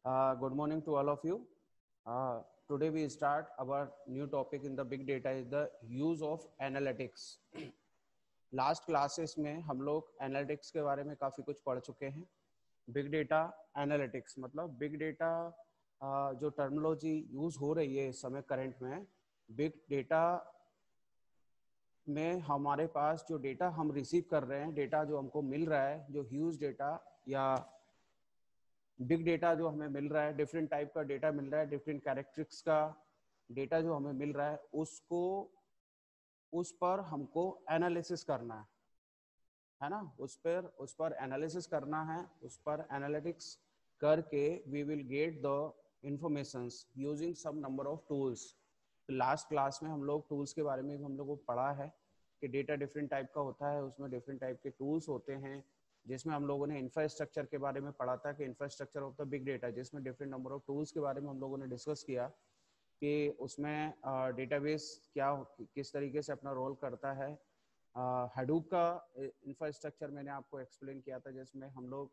Good morning to all of you. Today we start our new topic in the big data is the use of analytics. Last classes में हम लोग analytics के बारे में काफ़ी कुछ पढ़ चुके हैं. बिग डेटा एनालिटिक्स मतलब बिग डेटा जो टर्मिनोलॉजी यूज़ हो रही है इस समय करंट में, बिग डेटा में हमारे पास जो डेटा हम रिसीव कर रहे हैं, डेटा जो हमको मिल रहा है, जो ह्यूज डेटा या बिग डेटा जो हमें मिल रहा है, डिफरेंट टाइप का डेटा मिल रहा है, डिफरेंट कैरेक्टरिस्टिक्स का डेटा जो हमें मिल रहा है, उसको उस पर हमको एनालिसिस करना है ना. उस पर एनालिसिस करना है, उस पर एनालिटिक्स करके we will get the informations using some number of tools. Last class में हम लोग टूल्स के बारे में हम लोग को पढ़ा है कि डेटा डिफरेंट टाइप का होता है, उसमें डिफरेंट टाइप के टूल्स होते हैं, जिसमें हम लोगों ने इंफ्रास्ट्रक्चर के बारे में पढ़ा था कि infrastructure of the big data, जिसमें डिफरेंट नंबर ऑफ टूल्स के बारे में हम लोगों ने डिस्कस किया कि उसमें डेटाबेस क्या किस तरीके से अपना रोल करता है. हडूप का इंफ्रास्ट्रक्चर मैंने आपको एक्सप्लेन किया था, जिसमें हम लोग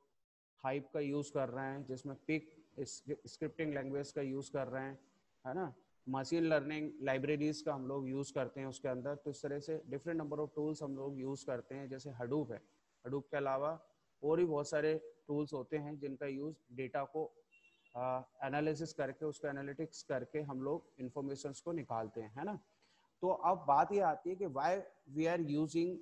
हाइप का यूज़ कर रहे हैं, जिसमें पिक स्क्रिप्टिंग लैंग्वेज का यूज़ कर रहे हैं, है ना. मशीन लर्निंग लाइब्रेरीज का हम लोग यूज़ करते हैं उसके अंदर. तो इस तरह से डिफरेंट नंबर ऑफ टूल्स हम लोग यूज़ करते हैं. जैसे हडूप है, हडूप के अलावा और भी बहुत सारे टूल्स होते हैं जिनका यूज़ डेटा को एनालिसिस करके, उसको एनालिटिक्स करके हम लोग इंफॉर्मेशंस को निकालते हैं, है ना. तो अब बात ये आती है कि why we are using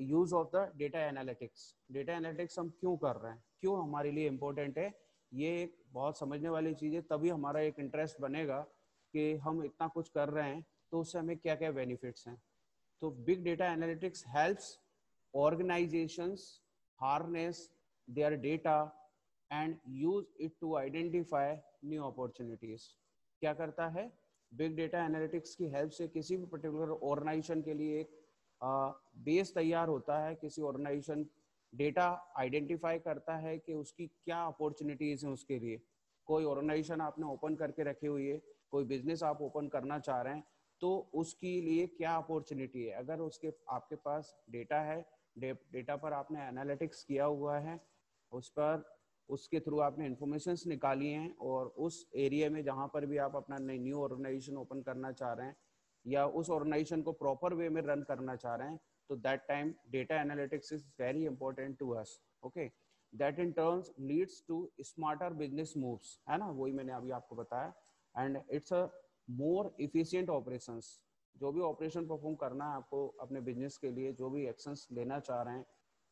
use of the data analytics. Data analytics हम क्यों कर रहे हैं, क्यों हमारे लिए इम्पोर्टेंट है, ये एक बहुत समझने वाली चीज़ है. तभी हमारा एक इंटरेस्ट बनेगा कि हम इतना कुछ कर रहे हैं तो उससे हमें क्या क्या बेनिफिट्स हैं. तो big data analytics helps organizations harness their data and use it to identify new opportunities. क्या करता है बिग डेटा एनालिटिक्स की हेल्प से किसी भी पर्टिकुलर ऑर्गेनाइजेशन के लिए एक बेस तैयार होता है. किसी ऑर्गेनाइजेशन डेटा आइडेंटिफाई करता है कि उसकी क्या अपॉर्चुनिटीज हैं उसके लिए. कोई ऑर्गेनाइजेशन आपने ओपन करके रखी हुई है, कोई बिजनेस आप ओपन करना चाह रहे हैं, तो उसके लिए क्या अपॉर्चुनिटी है. अगर उसके आपके पास डेटा है, डेटा पर आपने एनालिटिक्स किया हुआ है, उस पर उसके थ्रू आपने इंफॉर्मेशंस निकाली हैं, और उस एरिया में जहाँ पर भी आप अपना न्यू ऑर्गेनाइजेशन ओपन करना चाह रहे हैं या उस ऑर्गेनाइजेशन को प्रॉपर वे में रन करना चाह रहे हैं, तो that time data analytics is very important to us. Okay, that in turns leads to smarter business moves, है ना, वही मैंने अभी आपको बताया. And it's a more efficient operations. जो भी ऑपरेशन परफॉर्म करना है आपको अपने बिजनेस के लिए, जो भी एक्शंस लेना चाह रहे हैं,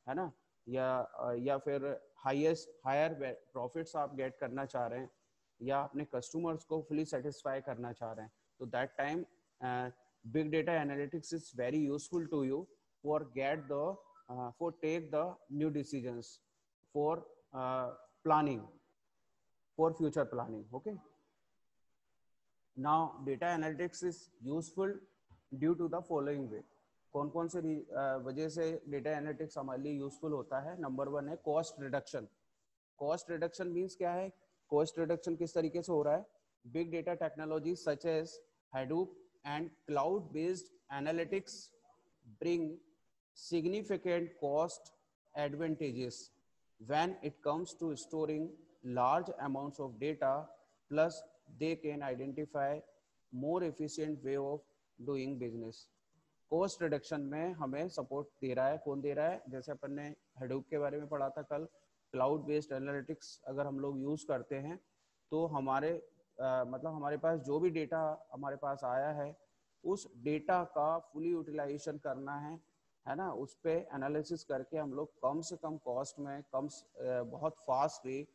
है ना, या फिर हायर प्रॉफिट्स आप गेट करना चाह रहे हैं, या अपने कस्टमर्स को फुली सेटिस्फाई करना चाह रहे हैं, तो that time big data analytics is very useful to you for get the for take the new decisions for planning, for future planning. Okay, now data analytics is useful due to the following way. कौन कौन से वजह से data analytics हमारे लिए useful होता है. Number one है cost reduction. Cost reduction means क्या है, कॉस्ट रिडक्शन किस तरीके से हो रहा है. Big data technology such as Hadoop and cloud-based analytics bring significant cost advantages when it comes to storing large amounts of data. Plus, they can identify more efficient way of doing business. Cost reduction में हमें support दे रहा है. कौन दे रहा है, जैसे अपन ने Hadoop के बारे में पढ़ा था कल. क्लाउड बेस्ड एनालिटिक्स अगर हम लोग यूज करते हैं तो हमारे मतलब हमारे पास जो भी डेटा हमारे पास आया है, उस डेटा का फुली यूटिलाइजेशन करना है ना. उस पर एनालिसिस करके हम लोग कम से कम कॉस्ट में बहुत फास्ट वे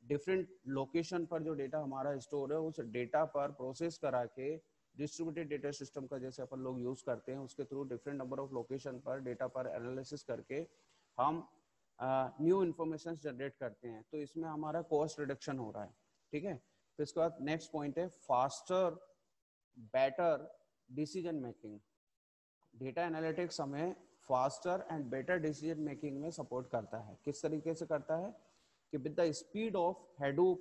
डिफरेंट लोकेशन पर जो डेटा हमारा स्टोर है उस डेटा पर प्रोसेस करा के डिस्ट्रीब्यूटेड डेटा सिस्टम का जैसे अपन लोग यूज करते हैं, उसके through different number of location पर डेटा पर एनालिसिस करके हम न्यू इन्फॉर्मेशन जनरेट करते हैं. तो इसमें हमारा कॉस्ट रिडक्शन हो रहा है. ठीक है, फिर इसके बाद नेक्स्ट पॉइंट है faster better decision making. Data analytics हमें faster and better decision making में सपोर्ट करता है. किस तरीके से करता है कि with the speed of Hadoop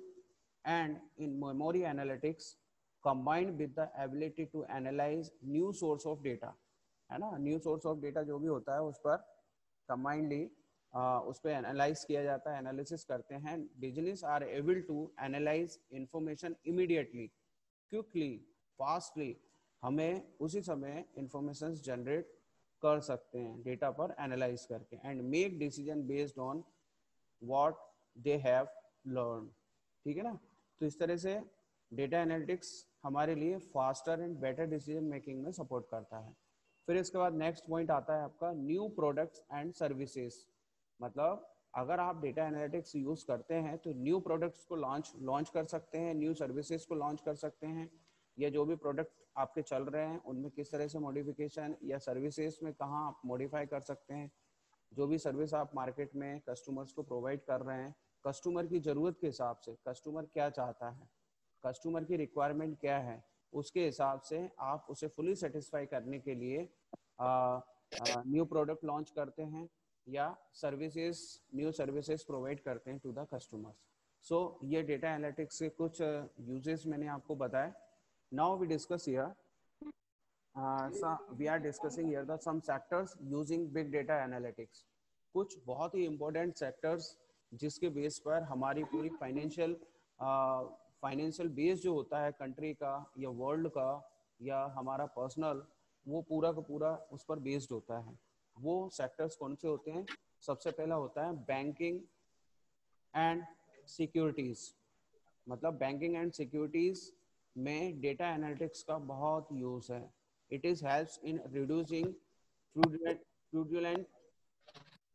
and in memory analytics combined with the ability to analyze new source of data, है ना. न्यू सोर्स ऑफ डेटा जो भी होता है उस पर कंबाइंडली उस पर एनालाइज किया जाता है, एनालिसिस करते हैं। Business are able to analyse information immediately, quickly, fastly, हमें उसी समय इंफॉर्मेशन जनरेट कर सकते हैं डेटा पर एनालाइज करके, and make decision based on what they have learn. ठीक है ना। तो इस तरह से डेटा एनालिटिक्स हमारे लिए faster and better decision making में सपोर्ट करता है। फिर इसके बाद नेक्स्ट पॉइंट आता है आपका न्यू प्रोडक्ट्स एंड सर्विसेज। मतलब अगर आप डेटा एनालिटिक्स यूज करते हैं तो न्यू प्रोडक्ट्स को लॉन्च कर सकते हैं, न्यू सर्विसेज को लॉन्च कर सकते हैं, या जो भी प्रोडक्ट आपके चल रहे हैं उनमें किस तरह से मॉडिफिकेशन, या सर्विसेज में कहाँ आप मॉडिफाई कर सकते हैं। जो भी सर्विस आप मार्केट में कस्टमर्स को प्रोवाइड कर रहे हैं, कस्टमर की ज़रूरत के हिसाब से, कस्टमर क्या चाहता है, कस्टमर की रिक्वायरमेंट क्या है, उसके हिसाब से आप उसे फुली सेटिस्फाई करने के लिए न्यू प्रोडक्ट लॉन्च करते हैं या सर्विसेज, न्यू सर्विसेज प्रोवाइड करते हैं टू द कस्टमर्स। सो ये डेटा एनालिटिक्स के कुछ यूजेस मैंने आपको बताए। Now we discuss here we are discussing here the some sectors using big data analytics। कुछ बहुत ही important sectors जिसके बेस पर हमारी पूरी फाइनेंशियल बेस जो होता है कंट्री का या वर्ल्ड का या हमारा पर्सनल, वो पूरा का पूरा उस पर बेस्ड होता है। वो सेक्टर्स कौन से होते हैं? सबसे पहला होता है बैंकिंग एंड सिक्योरिटीज। मतलब बैंकिंग एंड सिक्योरिटीज में डेटा एनालिटिक्स का बहुत यूज है। It is helps in reducing fraudulent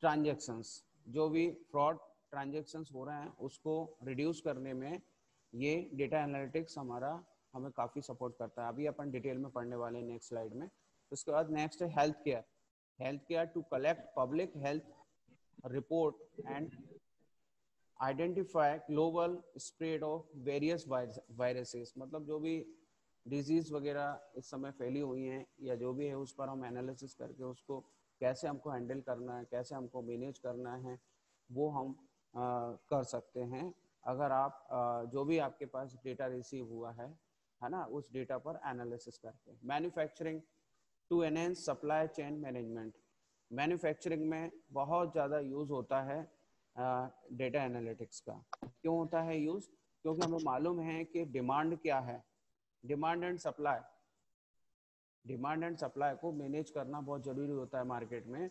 transactions. जो भी फ्रॉड ट्रांजेक्शंस हो रहे हैं उसको रिड्यूस करने में ये डेटा एनालिटिक्स हमें काफ़ी सपोर्ट करता है। अभी अपन डिटेल में पढ़ने वाले हैं नेक्स्ट स्लाइड में। उसके बाद नेक्स्ट है health care. Health care to collect public health report and identify global spread of various viruses. मतलब जो भी डिजीज वगैरह इस समय फैली हुई हैं या जो भी है उस पर हम एनालिसिस करके उसको कैसे हमको हैंडल करना है, कैसे हमको मैनेज करना है, वो हम कर सकते हैं अगर आप जो भी आपके पास डेटा रिसीव हुआ है ना, उस डेटा पर एनालिसिस करके। Manufacturing to enhance supply chain management. Manufacturing में बहुत ज़्यादा यूज़ होता है डेटा एनालिटिक्स का। क्यों होता है यूज़? क्योंकि हमें मालूम है कि डिमांड क्या है, demand and supply. Demand and supply को मैनेज करना बहुत ज़रूरी होता है मार्केट में,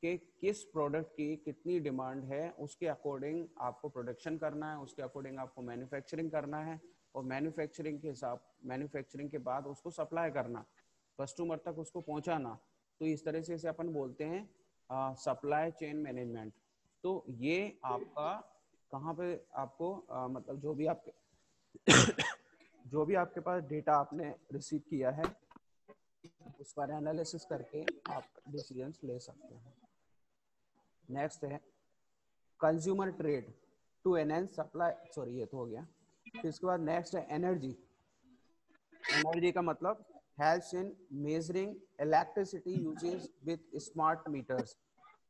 कि किस प्रोडक्ट की कितनी डिमांड है, उसके अकॉर्डिंग आपको प्रोडक्शन करना है, उसके अकॉर्डिंग आपको मैन्युफैक्चरिंग करना है, और मैन्युफैक्चरिंग के बाद उसको सप्लाई करना, कस्टमर तक उसको पहुंचाना। तो इस तरह से इसे अपन बोलते हैं सप्लाई चेन मैनेजमेंट। तो ये आपका कहाँ पे आपको मतलब जो भी आपके पास डेटा आपने रिसीव किया है उस पर एनालिसिस करके आप डिसीजंस ले सकते हैं। नेक्स्ट है consumer trade to enhance supply, sorry ये तो हो गया। फिर इसके बाद नेक्स्ट है एनर्जी। एनर्जी का मतलब helps in measuring electricity usage with smart meters.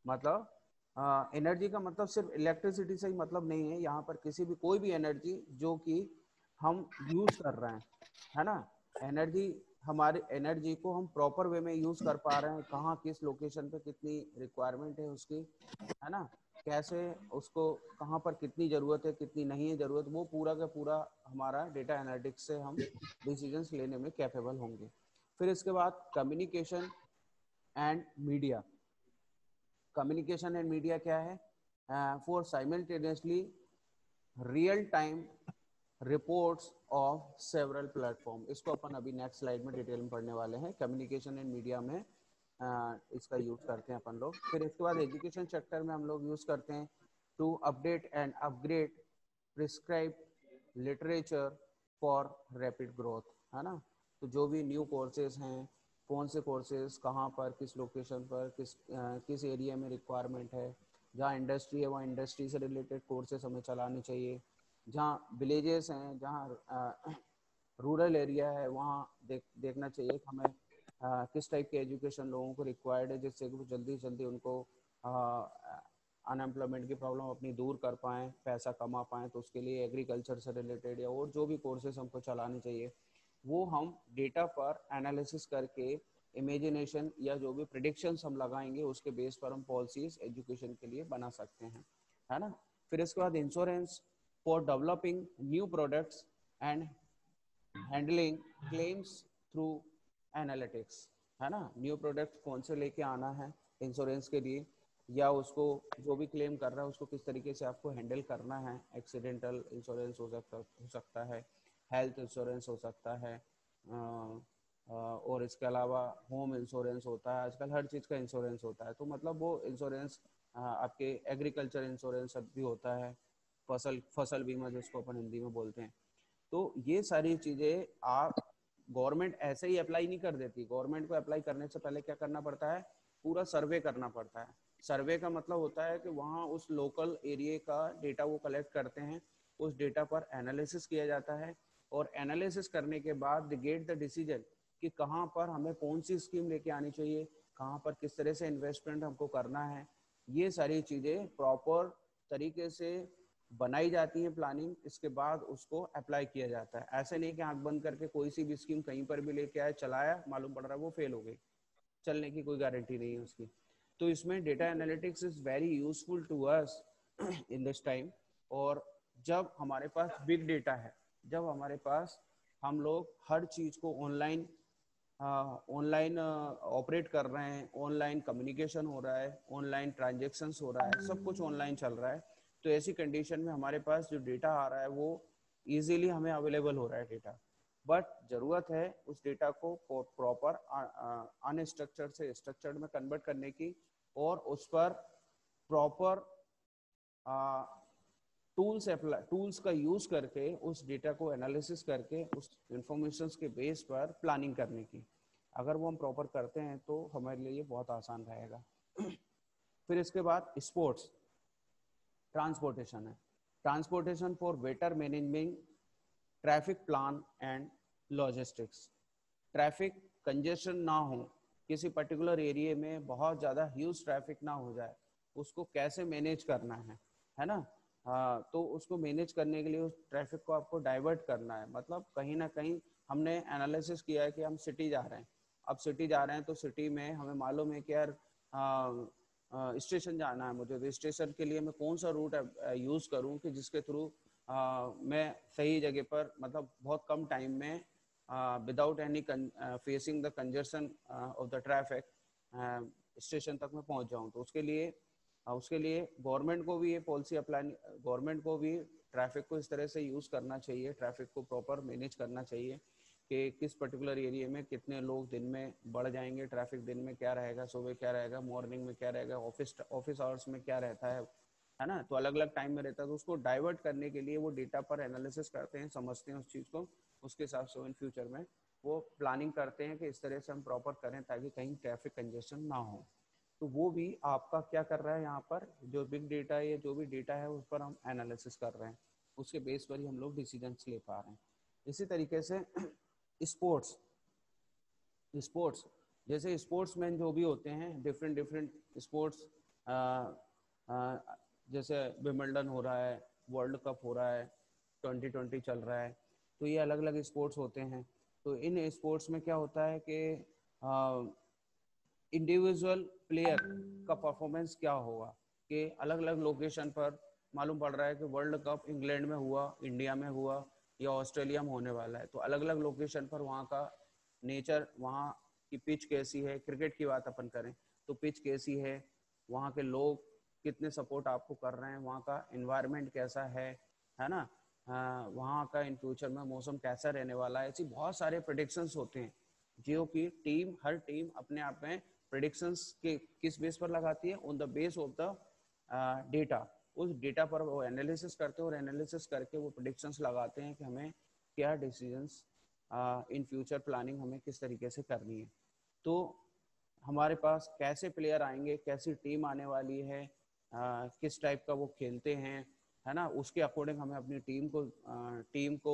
मतलब एनर्जी का मतलब सिर्फ इलेक्ट्रिसिटी से ही मतलब नहीं है, यहाँ पर किसी भी कोई भी एनर्जी जो कि हम यूज कर रहे हैं, है ना। एनर्जी, हमारे एनर्जी को हम प्रॉपर वे में यूज कर पा रहे हैं, कहाँ किस लोकेशन पे कितनी रिक्वायरमेंट है उसकी, है ना, कैसे उसको कहाँ पर कितनी ज़रूरत है कितनी नहीं है ज़रूरत, वो पूरा का पूरा हमारा डेटा एनालिटिक्स से हम डिसीजंस लेने में कैपेबल होंगे। फिर इसके बाद communication and media. Communication and media क्या है? For simultaneously real time reports of several platform. इसको अपन अभी नेक्स्ट स्लाइड में डिटेल में पढ़ने वाले हैं। कम्युनिकेशन एंड मीडिया में इसका यूज करते हैं अपन लोग। फिर इसके बाद एजुकेशन सेक्टर में हम लोग यूज करते हैं to update and upgrade prescribe literature for rapid growth, है ना। तो जो भी न्यू कोर्सेज हैं, कौन से कोर्सेज कहाँ पर किस लोकेशन पर किस एरिया में रिक्वायरमेंट है, जहाँ इंडस्ट्री है वहाँ इंडस्ट्री से रिलेटेड कोर्सेज हमें चलाने चाहिए, जहाँ विलेजेस हैं, जहाँ रूरल एरिया है वहाँ देखना चाहिए कि हमें किस टाइप के एजुकेशन लोगों को रिक्वायर्ड है, जिससे कि वो जल्दी से जल्दी उनको अनएम्प्लॉयमेंट की प्रॉब्लम अपनी दूर कर पाएँ, पैसा कमा पाएँ। तो उसके लिए एग्रीकल्चर से रिलेटेड या और जो भी कोर्सेज हमको चलाने चाहिए वो हम डेटा पर एनालिसिस करके इमेजिनेशन या जो भी प्रिडिक्शंस हम लगाएंगे उसके बेस पर हम पॉलिसीज एजुकेशन के लिए बना सकते हैं, है ना। फिर इसके बाद insurance for developing new products and handling claims through analytics, है ना। न्यू प्रोडक्ट कौन से लेके आना है इंश्योरेंस के लिए, या उसको जो भी क्लेम कर रहा है उसको किस तरीके से आपको हैंडल करना है। एक्सीडेंटल इंश्योरेंस हो सकता है, हेल्थ इंश्योरेंस हो सकता है, और इसके अलावा होम इंश्योरेंस होता है, आजकल हर चीज़ का इंश्योरेंस होता है। तो मतलब वो इंश्योरेंस आपके एग्रीकल्चर इंश्योरेंस भी होता है, फसल बीमा जिसको अपन हिंदी में बोलते हैं। तो ये सारी चीज़ें आप गवर्नमेंट ऐसे ही अप्लाई नहीं कर देती। गवर्नमेंट को अप्लाई करने से पहले क्या करना पड़ता है, पूरा सर्वे करना पड़ता है। सर्वे का मतलब होता है कि वहाँ उस लोकल एरिया का डेटा वो कलेक्ट करते हैं, उस डेटा पर एनालिसिस किया जाता है, और एनालिसिस करने के बाद दे गेट द डिसीजन कि कहाँ पर हमें कौन सी स्कीम लेके आनी चाहिए, कहाँ पर किस तरह से इन्वेस्टमेंट हमको करना है। ये सारी चीज़ें प्रॉपर तरीके से बनाई जाती है प्लानिंग, इसके बाद उसको अप्लाई किया जाता है। ऐसे नहीं कि आंख बंद करके कोई सी भी स्कीम कहीं पर भी लेके आए, चलाया, मालूम पड़ रहा है वो फेल हो गई, चलने की कोई गारंटी नहीं है उसकी। तो इसमें data analytics is very useful to us in this time. और जब हमारे पास बिग डेटा है, जब हमारे पास हम लोग हर चीज़ को ऑनलाइन ऑपरेट कर रहे हैं, ऑनलाइन कम्युनिकेशन हो रहा है, ऑनलाइन ट्रांजेक्शन्स हो रहा है, सब कुछ ऑनलाइन चल रहा है। तो ऐसी कंडीशन में हमारे पास जो डेटा आ रहा है वो इजीली हमें अवेलेबल हो रहा है डेटा। बट ज़रूरत है उस डेटा को प्रॉपर अनस्ट्रक्चर्ड से स्ट्रक्चर्ड में कन्वर्ट करने की, और उस पर प्रॉपर टूल्स का यूज करके उस डेटा को एनालिसिस करके उस इंफॉर्मेशन के बेस पर प्लानिंग करने की। अगर वो हम प्रॉपर करते हैं तो हमारे लिए ये बहुत आसान रहेगा। फिर इसके बाद स्पोर्ट्स ट्रांसपोर्टेशन है। Transportation for better management traffic plan and logistics. Traffic congestion ना हो, किसी पर्टिकुलर एरिया में बहुत ज़्यादा ह्यूज ट्रैफिक ना हो जाए, उसको कैसे मैनेज करना है ना। तो उसको मैनेज करने के लिए उस ट्रैफिक को आपको डाइवर्ट करना है। मतलब कहीं ना कहीं हमने एनालिसिस किया है कि हम सिटी जा रहे हैं, अब सिटी जा रहे हैं तो सिटी में हमें मालूम है कि यार स्टेशन जाना है मुझे, तो स्टेशन के लिए मैं कौन सा रूट यूज़ करूँ कि जिसके थ्रू मैं सही जगह पर, मतलब बहुत कम टाइम में, without any facing the congestion of the traffic station तक मैं पहुंच जाऊं। तो उसके लिए गवर्नमेंट को भी ये पॉलिसी अप्लाई, गवर्नमेंट को भी ट्रैफिक को इस तरह से यूज़ करना चाहिए, ट्रैफिक को प्रॉपर मैनेज करना चाहिए कि किस पर्टिकुलर एरिया में कितने लोग दिन में बढ़ जाएंगे, ट्रैफिक दिन में क्या रहेगा, सुबह क्या रहेगा, मॉर्निंग में क्या रहेगा, ऑफिस आवर्स में क्या रहता है ना। तो अलग अलग टाइम में रहता है। तो उसको डाइवर्ट करने के लिए वो डेटा पर एनालिसिस करते हैं, समझते हैं उस चीज़ को, उसके हिसाब से इन फ्यूचर में वो प्लानिंग करते हैं कि इस तरह से हम प्रॉपर करें ताकि कहीं ट्रैफिक कंजेशन ना हो। तो वो भी आपका क्या कर रहा है, यहाँ पर जो बिग डेटा है या जो भी डेटा है उस पर हम एनालिसिस कर रहे हैं, उसके बेस पर ही हम लोग डिसीजन ले पा रहे हैं। इसी तरीके से स्पोर्ट्स स्पोर्ट्स जैसे स्पोर्ट्समैन जो भी होते हैं, डिफरेंट डिफरेंट स्पोर्ट्स, जैसे विंबलडन हो रहा है, वर्ल्ड कप हो रहा है, 2020 चल रहा है, तो ये अलग अलग स्पोर्ट्स होते हैं। तो इन स्पोर्ट्स में क्या होता है कि इंडिविजुअल प्लेयर का परफॉर्मेंस क्या होगा, कि अलग अलग लोकेशन पर मालूम पड़ रहा है कि वर्ल्ड कप इंग्लैंड में हुआ, इंडिया में हुआ, या ऑस्ट्रेलिया में होने वाला है। तो अलग अलग लोकेशन पर वहाँ का नेचर, वहाँ की पिच कैसी है, क्रिकेट की बात अपन करें तो पिच कैसी है, वहाँ के लोग कितने सपोर्ट आपको कर रहे हैं, वहाँ का इन्वायरमेंट कैसा है ना, वहाँ का इन फ्यूचर में मौसम कैसा रहने वाला है। ऐसी बहुत सारे प्रेडिक्शंस होते हैं जो कि हर टीम अपने आप में प्रेडिक्शंस के किस बेस पर लगाती है, on the base of the data. उस डेटा पर वो एनालिसिस करते हैं और एनालिसिस करके वो प्रेडिक्शंस लगाते हैं कि हमें क्या डिसीजंस इन फ्यूचर प्लानिंग हमें किस तरीके से करनी है। तो हमारे पास कैसे प्लेयर आएंगे, कैसी टीम आने वाली है, किस टाइप का वो खेलते हैं, है ना, उसके अकॉर्डिंग हमें अपनी टीम को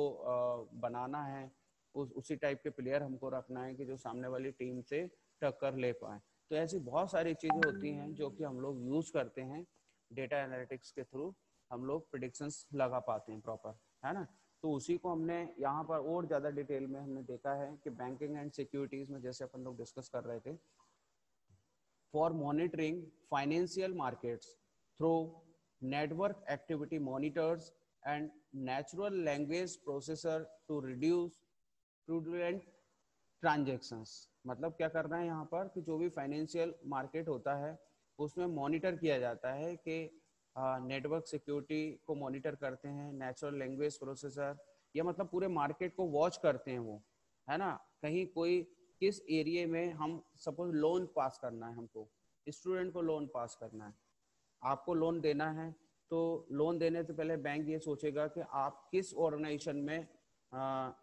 बनाना है। उसी टाइप के प्लेयर हमको रखना है कि जो सामने वाली टीम से टक्कर ले पाए। तो ऐसी बहुत सारी चीज़ें होती हैं जो कि हम लोग यूज़ करते हैं डेटा एनालिटिक्स के थ्रू, हम लोग प्रिडिक्शंस लगा पाते हैं प्रॉपर, है ना। तो उसी को हमने यहाँ पर और ज़्यादा डिटेल में हमने देखा है कि बैंकिंग एंड सिक्योरिटीज़ में जैसे अपन लोग डिस्कस कर रहे थे, for monitoring financial markets through network activity monitors and natural language processor to reduce fraudulent transactions. मतलब क्या करना है यहाँ पर कि जो भी फाइनेंशियल मार्केट होता है उसमें मॉनिटर किया जाता है कि नेटवर्क सिक्योरिटी को मॉनिटर करते हैं, नेचुरल लैंग्वेज प्रोसेसर, या मतलब पूरे मार्केट को वॉच करते हैं वो, है ना। कहीं कोई किस एरिया में हम सपोज लोन पास करना है, हमको स्टूडेंट को लोन पास करना है, आपको लोन देना है, तो लोन देने से पहले बैंक ये सोचेगा कि आप किस ऑर्गेनाइजेशन में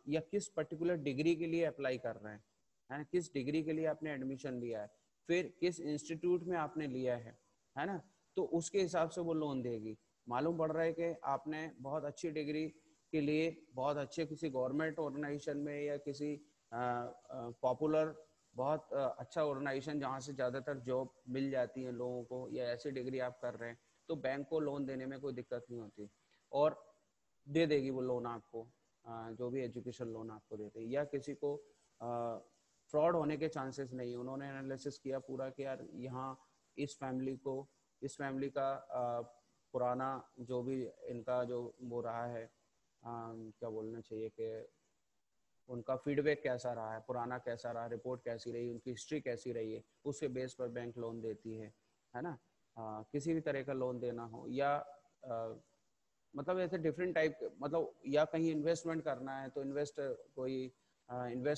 या किस पर्टिकुलर डिग्री के लिए अप्लाई कर रहे हैं, है ना, किस डिग्री के लिए आपने एडमिशन लिया है, फिर किस इंस्टीट्यूट में आपने लिया है ना, तो उसके हिसाब से वो लोन देगी। मालूम पड़ रहा है कि आपने बहुत अच्छी डिग्री के लिए बहुत अच्छे किसी गवर्नमेंट ऑर्गेनाइजेशन में या किसी पॉपुलर बहुत अच्छा ऑर्गेनाइजेशन जहाँ से ज़्यादातर जॉब मिल जाती है लोगों को, या ऐसी डिग्री आप कर रहे हैं, तो बैंक को लोन देने में कोई दिक्कत नहीं होती और दे देगी वो लोन आपको, जो भी एजुकेशन लोन आपको देते हैं। या किसी को फ्रॉड होने के चांसेस नहीं, उन्होंने एनालिसिस किया पूरा कि यार यहाँ इस फैमिली का पुराना जो भी इनका जो वो रहा है, क्या बोलना चाहिए कि उनका फीडबैक कैसा रहा है, पुराना कैसा रहा, रिपोर्ट कैसी रही, उनकी हिस्ट्री कैसी रही है, उसके बेस पर बैंक लोन देती है ना। किसी भी तरह का लोन देना हो या मतलब ऐसे डिफरेंट टाइप, मतलब या कहीं इन्वेस्टमेंट करना है तो इन्वेस्ट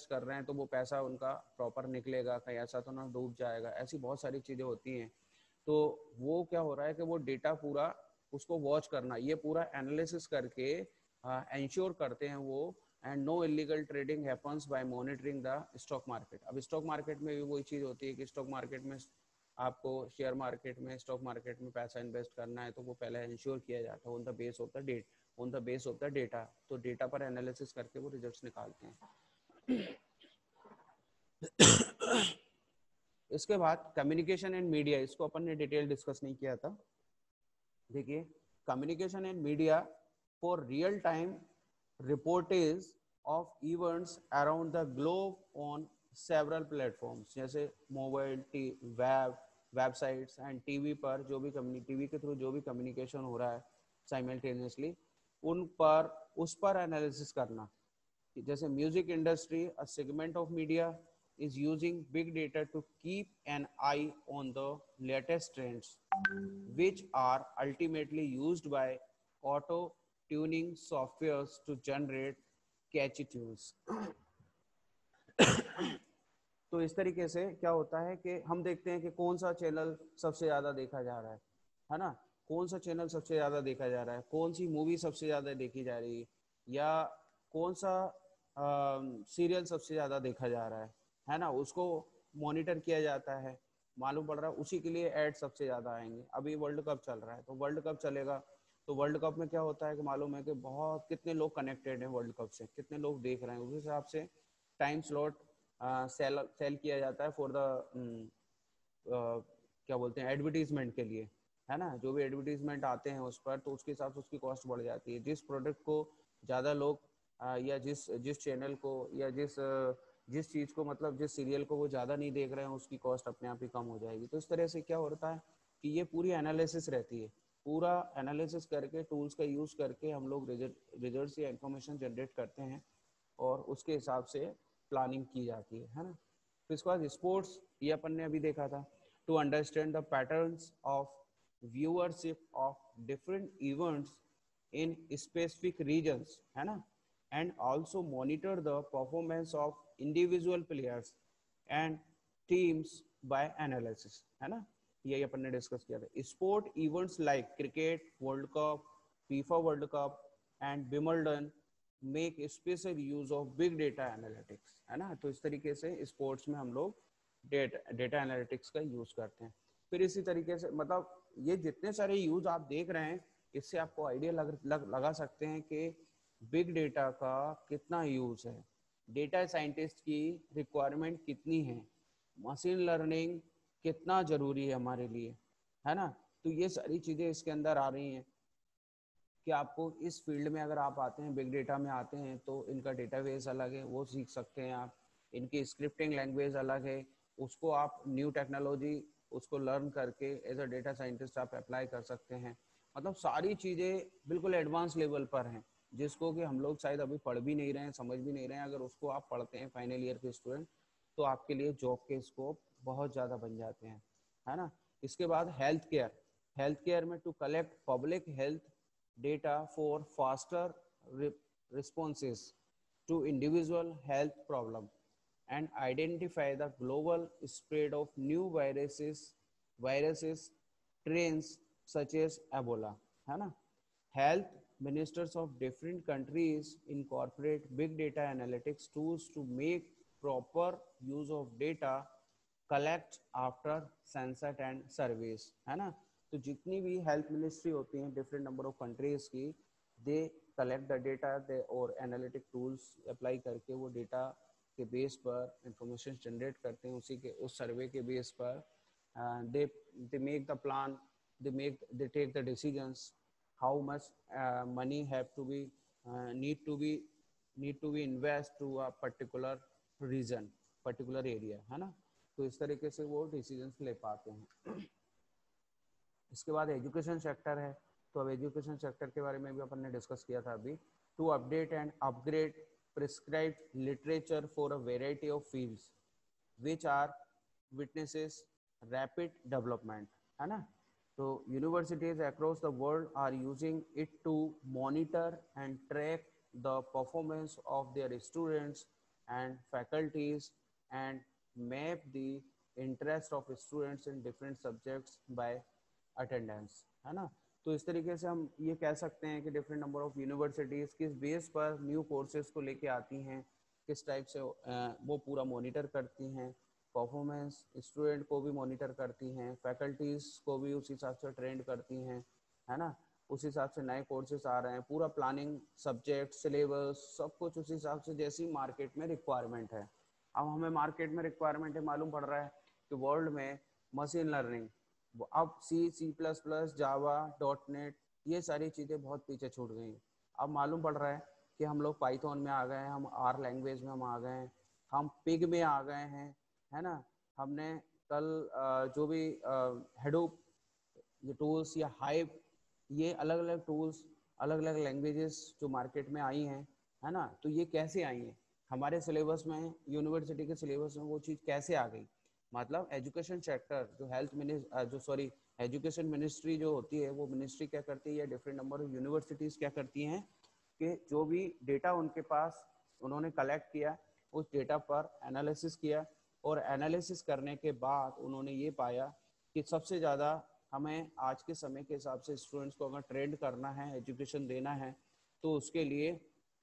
कर रहे हैं तो वो पैसा उनका प्रॉपर निकलेगा, कहीं ऐसा तो ना डूब जाएगा, ऐसी बहुत सारी चीज़ें होती हैं। तो वो क्या हो रहा है कि वो डेटा पूरा उसको वॉच करना, ये पूरा एनालिसिस करके इंश्योर करते हैं वो, and no illegal trading happens by monitoring the stock market. अब स्टॉक मार्केट में भी वही चीज़ होती है कि स्टॉक मार्केट में आपको शेयर मार्केट में स्टॉक मार्केट में पैसा इन्वेस्ट करना है तो वो पहले इंश्योर किया जाता है on the base of the data. तो डेटा पर एनालिसिस करके वो रिजल्ट्स निकालते हैं। इसके बाद कम्युनिकेशन एंड मीडिया, इसको अपन ने डिटेल डिस्कस नहीं किया था। देखिए, communication and media for real time reportage of events around the globe on several platforms, जैसे मोबाइल, वेबसाइट्स एंड टीवी पर जो भी टीवी के थ्रू जो भी कम्युनिकेशन हो रहा है साइमल्टेनियसली, उस पर एनालिसिस करना। जैसे music industry, a segment of media is using big data to keep an eye on the latest trends, which are ultimately used by auto tuning softwares to generate catchy tunes. तो इस तरीके से क्या होता है कि हम देखते हैं कि कौन सा चैनल सबसे ज़्यादा देखा जा रहा है ना, कौन सा चैनल सबसे ज़्यादा देखा जा रहा है, कौन सी मूवी सबसे ज़्यादा देखी जा रही है, या कौन सा सीरियल सबसे ज़्यादा देखा जा रहा है ना, उसको मॉनिटर किया जाता है। मालूम पड़ रहा है उसी के लिए ऐड सबसे ज़्यादा आएंगे। अभी वर्ल्ड कप चल रहा है तो वर्ल्ड कप चलेगा, तो वर्ल्ड कप में क्या होता है कि मालूम है कि बहुत कितने लोग कनेक्टेड हैं वर्ल्ड कप से, कितने लोग देख रहे हैं, उस हिसाब से टाइम स्लॉट सेल किया जाता है फॉर द क्या बोलते हैं एडवर्टीजमेंट के लिए, है ना। जो भी एडवर्टीजमेंट आते हैं उस पर, तो उसके हिसाब से उसकी कॉस्ट बढ़ जाती है। जिस प्रोडक्ट को ज़्यादा लोग या जिस चैनल को या जिस चीज़ को, मतलब जिस सीरियल को वो ज़्यादा नहीं देख रहे हैं, उसकी कॉस्ट अपने आप ही कम हो जाएगी। तो इस तरह से क्या होता है कि ये पूरी एनालिसिस रहती है, पूरा एनालिसिस करके टूल्स का यूज़ करके हम लोग रिजल्ट्स या इंफॉर्मेशन जनरेट करते हैं और उसके हिसाब से प्लानिंग की जाती है ना। फिर इसके बाद स्पोर्ट्स, ये अपन ने अभी देखा था, to understand the patterns of viewership of different events in specific regions, है ना, and also monitor the performance of individual players and teams by analysis, है ना। यही अपन ने डिस्कस किया था। Sport events like cricket world cup, FIFA world cup and Wimbledon make special use of big data analytics, है ना। तो इस तरीके से स्पोर्ट्स में हम लोग डेटा एनालिटिक्स का यूज करते हैं। फिर इसी तरीके से मतलब ये जितने सारे यूज आप देख रहे हैं, इससे आपको आइडिया लगा सकते हैं कि बिग डेटा का कितना यूज है, डेटा साइंटिस्ट की रिक्वायरमेंट कितनी है, मशीन लर्निंग कितना जरूरी है हमारे लिए, है ना। तो ये सारी चीजें इसके अंदर आ रही हैं। कि आपको इस फील्ड में अगर आप आते हैं, बिग डेटा में आते हैं, तो इनका डेटाबेस अलग है, वो सीख सकते हैं आप। इनकी स्क्रिप्टिंग लैंग्वेज अलग है, उसको आप न्यू टेक्नोलॉजी उसको लर्न करके एज अ डेटा साइंटिस्ट आप अप्लाई कर सकते हैं। मतलब सारी चीज़ें बिल्कुल एडवांस लेवल पर हैं, जिसको कि हम लोग शायद अभी पढ़ भी नहीं रहे हैं, समझ भी नहीं रहे हैं। अगर उसको आप पढ़ते हैं फाइनल ईयर के स्टूडेंट, तो आपके लिए जॉब के स्कोप बहुत ज़्यादा बन जाते हैं, है ना। इसके बाद हेल्थ केयर, हेल्थ केयर में to collect public health data for faster responses to individual health problem and identify the global spread of new viruses strains such as Ebola, है ना। Health ministers of different countries incorporate big data analytics tools to make proper use of data collect after census and surveys, है ना। तो जितनी भी health ministry होती हैं different number of countries की, दे कलेक्ट द डेटा, दे और analytic tools apply करके वो डेटा के बेस पर इंफॉर्मेशन जनरेट करते हैं, उसी के उस सर्वे के बेस पर they they make the plan, they take the decisions how much money have to be need to be invest to a particular region, particular area, है ना। तो इस तरीके से वो डिसीजंस ले पाते हैं। इसके बाद एजुकेशन सेक्टर है, तो अब एजुकेशन सेक्टर के बारे में भी अपन ने डिस्कस किया था अभी। To update and upgrade prescribed literature for a variety of fields which are witnesses rapid development, है ना। तो universities across the world are using it to monitor and track the performance of their students and faculties and map the interest of students in different subjects by attendance, है ना। तो इस तरीके से हम ये कह सकते हैं कि डिफरेंट नंबर ऑफ यूनिवर्सिटीज़ किस बेस पर न्यू कोर्सेज को लेके आती हैं, किस टाइप से वो पूरा मॉनिटर करती हैं, परफॉर्मेंस स्टूडेंट को भी मॉनिटर करती हैं, फैकल्टीज़ को भी उस हिसाब से ट्रेंड करती हैं, है ना। उस हिसाब से नए कोर्सेज आ रहे हैं, पूरा प्लानिंग, सब्जेक्ट, सिलेबस, सब कुछ उस हिसाब से जैसी मार्केट में रिक्वायरमेंट है। अब हमें मार्केट में रिक्वायरमेंट है, मालूम पड़ रहा है कि वर्ल्ड में मशीन लर्निंग, अब C++, जावा, .NET, ये सारी चीज़ें बहुत पीछे छूट गई। अब मालूम पड़ रहा है कि हम लोग पाइथन में आ गए हैं, हम आर लैंग्वेज में हम आ गए हैं, हम पिग में आ गए हैं, है ना। हमने कल जो भी हेडूप ये टूल्स या हाइव, ये अलग अलग टूल्स, अलग अलग लैंग्वेजेस जो मार्केट में आई हैं, है ना। तो ये कैसे आई हैं हमारे सिलेबस में, यूनिवर्सिटी के सिलेबस में वो चीज़ कैसे आ गई। मतलब एजुकेशन सेक्टर जो एजुकेशन मिनिस्ट्री जो होती है, वो मिनिस्ट्री क्या करती है या डिफरेंट नंबर ऑफ यूनिवर्सिटीज़ क्या करती हैं कि जो भी डेटा उनके पास उन्होंने कलेक्ट किया, उस डेटा पर एनालिसिस किया, और एनालिसिस करने के बाद उन्होंने ये पाया कि सबसे ज़्यादा हमें आज के समय के हिसाब से स्टूडेंट्स को अगर ट्रेंड करना है, एजुकेशन देना है, तो उसके लिए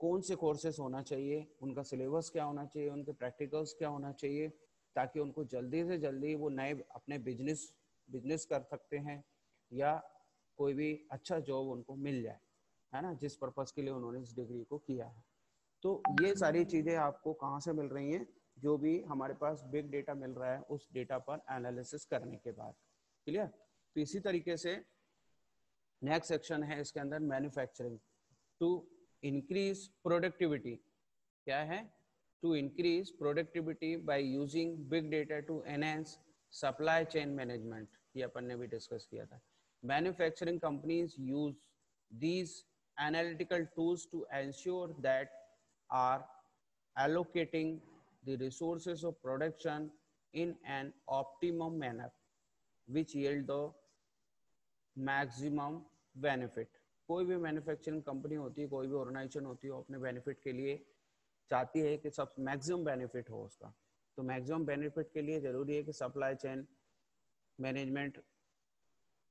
कौन से कोर्सेज होना चाहिए, उनका सिलेबस क्या होना चाहिए, उनके प्रैक्टिकल्स क्या होना चाहिए, ताकि उनको जल्दी से जल्दी वो नए अपने बिजनेस कर सकते हैं या कोई भी अच्छा जॉब उनको मिल जाए, है ना, जिस पर्पज़ के लिए उन्होंने इस डिग्री को किया है। तो ये सारी चीज़ें आपको कहाँ से मिल रही हैं, जो भी हमारे पास बिग डेटा मिल रहा है उस डेटा पर एनालिसिस करने के बाद। क्लियर। तो इसी तरीके से नेक्स्ट सेक्शन है इसके अंदर मैन्युफैक्चरिंग, टू इंक्रीज प्रोडक्टिविटी। क्या है? To increase productivity by using big data to enhance supply chain management, ये अपन ने भी डिस्कस किया था। Manufacturing companies use these analytical tools to ensure that are allocating the resources of production in an optimum manner which yield the maximum benefit। कोई भी manufacturing company होती है, कोई भी ऑर्गेनाइजेशन होती है, अपने बेनिफिट के लिए चाहती है कि सब मैक्सिमम बेनिफिट हो उसका। तो मैक्सिमम बेनिफिट के लिए जरूरी है कि सप्लाई चेन मैनेजमेंट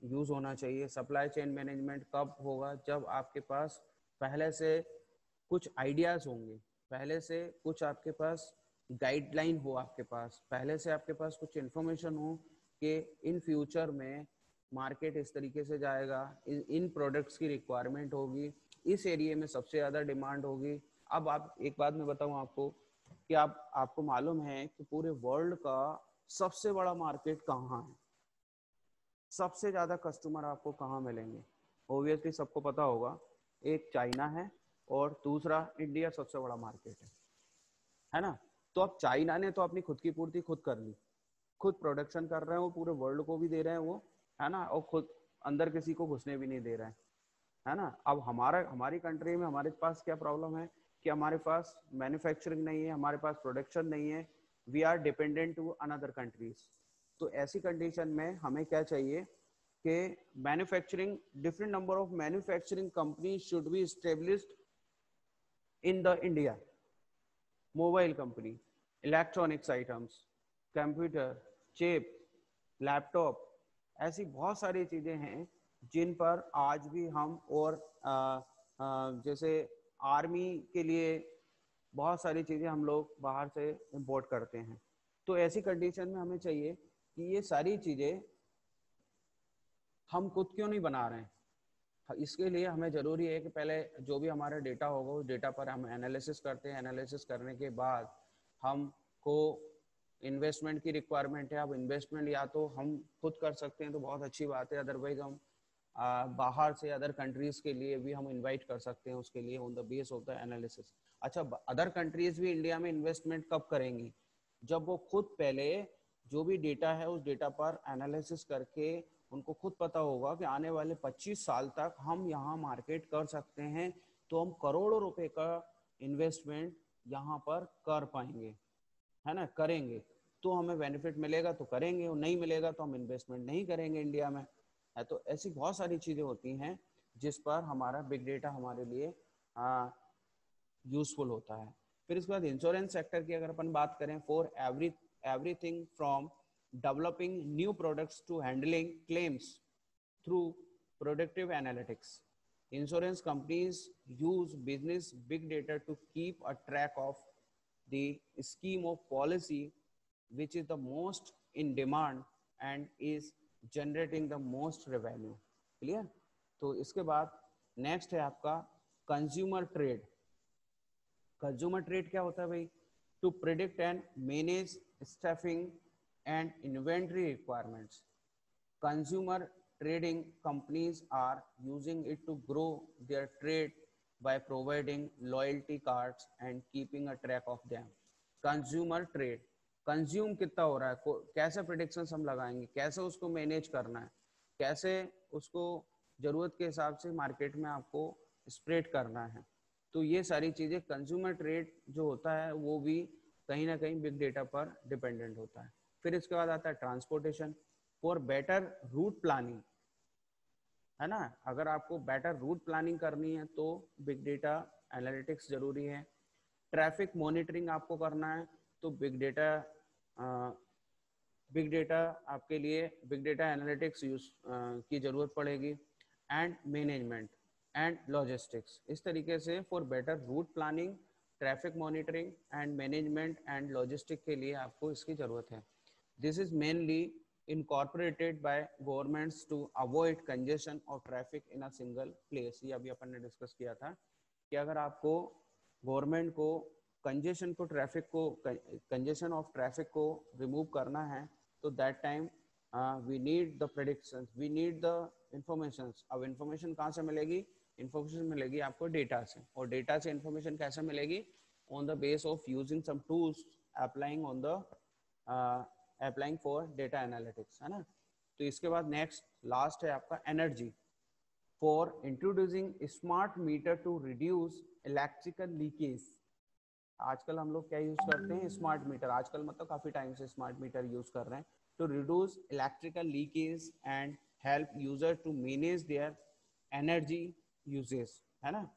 यूज़ होना चाहिए। सप्लाई चेन मैनेजमेंट कब होगा? जब आपके पास पहले से कुछ आइडियाज़ होंगे, पहले से कुछ आपके पास गाइडलाइन हो, आपके पास पहले से आपके पास कुछ इन्फॉर्मेशन हो कि इन फ्यूचर में मार्केट इस तरीके से जाएगा, इन प्रोडक्ट्स की रिक्वायरमेंट होगी, इस एरिया में सबसे ज़्यादा डिमांड होगी। अब आप एक बात मैं बताऊं आपको कि आपको मालूम है कि पूरे वर्ल्ड का सबसे बड़ा मार्केट कहाँ है? सबसे ज़्यादा कस्टमर आपको कहाँ मिलेंगे? ऑब्वियसली सबको पता होगा एक चाइना है और दूसरा इंडिया सबसे बड़ा मार्केट है ना। तो अब चाइना ने तो अपनी खुद की पूर्ति खुद कर ली, खुद प्रोडक्शन कर रहे हैं वो, पूरे वर्ल्ड को भी दे रहे हैं वो, है ना, और खुद अंदर किसी को घुसने भी नहीं दे रहे हैं, है ना। अब हमारी कंट्री में हमारे पास क्या प्रॉब्लम है कि हमारे पास मैन्युफैक्चरिंग नहीं है, हमारे पास प्रोडक्शन नहीं है, we are dependent to another countries. तो ऐसी कंडीशन में हमें क्या चाहिए कि manufacturing, different number of manufacturing company should be established in the India. Mobile company, electronics items, computer, chip, laptop, ऐसी बहुत सारी चीज़ें हैं जिन पर आज भी हम, और जैसे आर्मी के लिए बहुत सारी चीज़ें हम लोग बाहर से इंपोर्ट करते हैं। तो ऐसी कंडीशन में हमें चाहिए कि ये सारी चीज़ें हम खुद क्यों नहीं बना रहे हैं। इसके लिए हमें ज़रूरी है कि पहले जो भी हमारा डेटा होगा उस डेटा पर हम एनालिसिस करते हैं, एनालिसिस करने के बाद हमको इन्वेस्टमेंट की रिक्वायरमेंट है। अब इन्वेस्टमेंट या तो हम खुद कर सकते हैं तो बहुत अच्छी बात है, अदरवाइज हम बाहर से अदर कंट्रीज के लिए भी हम इनवाइट कर सकते हैं उसके लिए, on the base of the analysis. अच्छा, अदर कंट्रीज भी इंडिया में इन्वेस्टमेंट कब करेंगी? जब वो खुद पहले जो भी डेटा है उस डेटा पर एनालिसिस करके उनको खुद पता होगा कि आने वाले 25 साल तक हम यहाँ मार्केट कर सकते हैं, तो हम करोड़ों रुपए का इन्वेस्टमेंट यहाँ पर कर पाएंगे, है ना, करेंगे। तो हमें बेनिफिट मिलेगा तो करेंगे, और नहीं मिलेगा तो हम इन्वेस्टमेंट नहीं करेंगे इंडिया में, है। तो ऐसी बहुत सारी चीज़ें होती हैं जिस पर हमारा बिग डेटा हमारे लिए यूजफुल होता है। फिर इसके बाद इंश्योरेंस सेक्टर की अगर अपन बात करें, for everything from developing new products to handling claims through productive analytics, insurance companies use business big data to keep a track of the scheme of policy which is the most in demand and is generating the most revenue। Clear? तो इसके बाद next है आपका consumer trade. Consumer trade क्या होता है भाई? To predict and manage staffing and inventory requirements. Consumer trading companies are using it to grow their trade by providing loyalty cards and keeping a track of them। Consumer trade, consume कितना हो रहा है, कैसे predictions हम लगाएंगे, कैसे उसको manage करना है, कैसे उसको जरूरत के हिसाब से मार्केट में आपको स्प्रेड करना है। तो ये सारी चीज़ें कंज्यूमर ट्रेड जो होता है वो भी कहीं ना कहीं बिग डेटा पर डिपेंडेंट होता है। फिर इसके बाद आता है transportation, for better route planning, है ना। अगर आपको बेटर रूट प्लानिंग करनी है तो बिग डेटा एनालिटिक्स जरूरी है। ट्रैफिक मॉनिटरिंग आपको करना है तो बिग डेटा आपके लिए बिग डेटा एनालिटिक्स यूज की जरूरत पड़ेगी। एंड मैनेजमेंट एंड लॉजिस्टिक्स, इस तरीके से for better route planning, traffic monitoring and management and logistic के लिए आपको इसकी जरूरत है। This is mainly incorporated by governments to avoid congestion of traffic in a single place। ये अभी अपन ने डिस्कस किया था कि अगर आपको गवर्नमेंट को कंजेशन को ट्रैफिक को कंजेशन ऑफ ट्रैफिक को रिमूव करना है तो that time we need the prediction, we need the information. अब इंफॉर्मेशन कहाँ से मिलेगी? इंफॉर्मेशन मिलेगी आपको डेटा से, और डेटा से इंफॉर्मेशन कैसे मिलेगी? On the base of using some tools applying on the applying for data analytics, है ना। तो इसके बाद नेक्स्ट लास्ट है आपका energy, for introducing smart meter to reduce electrical leakage. आजकल हम लोग क्या यूज करते हैं? Smart meter. आजकल मतलब काफी टाइम से स्मार्ट मीटर यूज कर रहे हैं। To reduce electrical leakage and help user to manage their energy usage, है ना।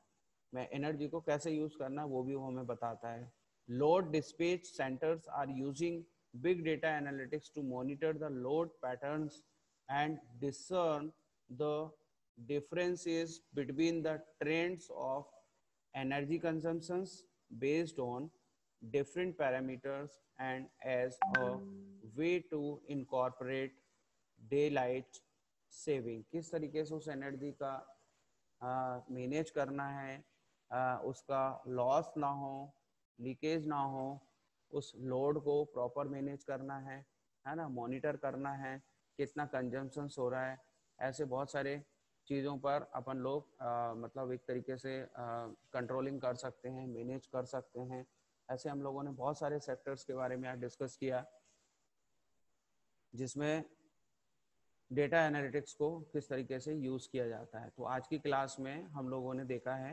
मैं एनर्जी को कैसे यूज करना वो भी वो हमें बताता है। Load dispatch centres are using big data analytics to monitor the load patterns and discern the differences between the trends of energy consumptions based on different parameters and as a way to incorporate daylight saving। किस तरीके से उस energy का manage करना है, उसका loss ना हो, लीकेज ना हो, उस लोड को प्रॉपर मैनेज करना है ना, मॉनिटर करना है कितना कंजम्पशन हो रहा है। ऐसे बहुत सारे चीज़ों पर अपन लोग मतलब एक तरीके से कंट्रोलिंग कर सकते हैं, मैनेज कर सकते हैं। ऐसे हम लोगों ने बहुत सारे सेक्टर्स के बारे में आज डिस्कस किया, जिसमें डेटा एनालिटिक्स को किस तरीके से यूज़ किया जाता है। तो आज की क्लास में हम लोगों ने देखा है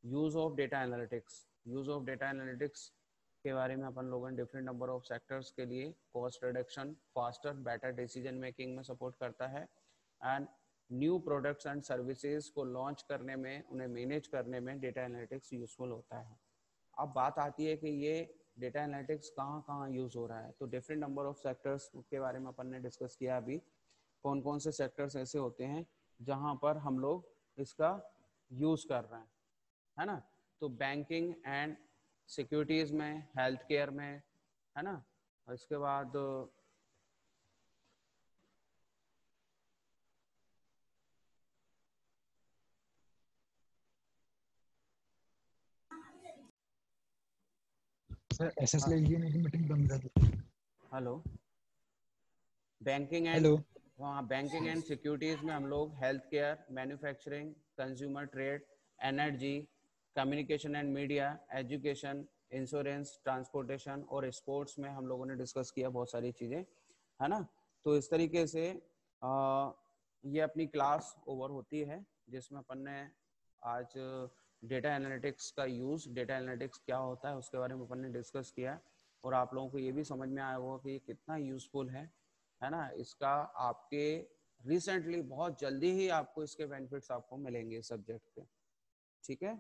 use of data analytics. Use of data analytics के बारे में अपन लोगों ने डिफरेंट नंबर ऑफ सेक्टर्स के लिए cost reduction, faster better decision making में सपोर्ट करता है, and new products and services को लॉन्च करने में, उन्हें मैनेज करने में डेटा एनालिटिक्स यूजफुल होता है। अब बात आती है कि ये डेटा एनालिटिक्स कहाँ कहाँ यूज़ हो रहा है। तो डिफरेंट नंबर ऑफ सेक्टर्स के बारे में अपन ने डिस्कस किया अभी। कौन कौन से सेक्टर्स ऐसे होते हैं जहाँ पर हम लोग इसका यूज़ कर रहे हैं, है ना। तो बैंकिंग एंड सिक्योरिटीज़ में, हेल्थ केयर में, है ना। और इसके बाद सर एसएस ले लीजिए, मेरी मीटिंग बंद कर दीजिए। हेलो, बैंकिंग एंड, हेलो हाँ, बैंकिंग एंड सिक्योरिटीज में हम लोग health care, manufacturing, consumer trade, energy, communication and media, education, insurance, transportation और स्पोर्ट्स में हम लोगों ने डिस्कस किया बहुत सारी चीज़ें, है ना। तो इस तरीके से ये अपनी क्लास ओवर होती है, जिसमें अपन ने आज डेटा एनालिटिक्स का यूज़, डेटा एनालिटिक्स क्या होता है उसके बारे में अपन ने डिस्कस किया, और आप लोगों को ये भी समझ में आया होगा कि ये कितना यूज़फुल है ना। इसका आपके रिसेंटली बहुत जल्दी ही आपको इसके बेनिफिट्स आपको मिलेंगे इस सब्जेक्ट के, ठीक है।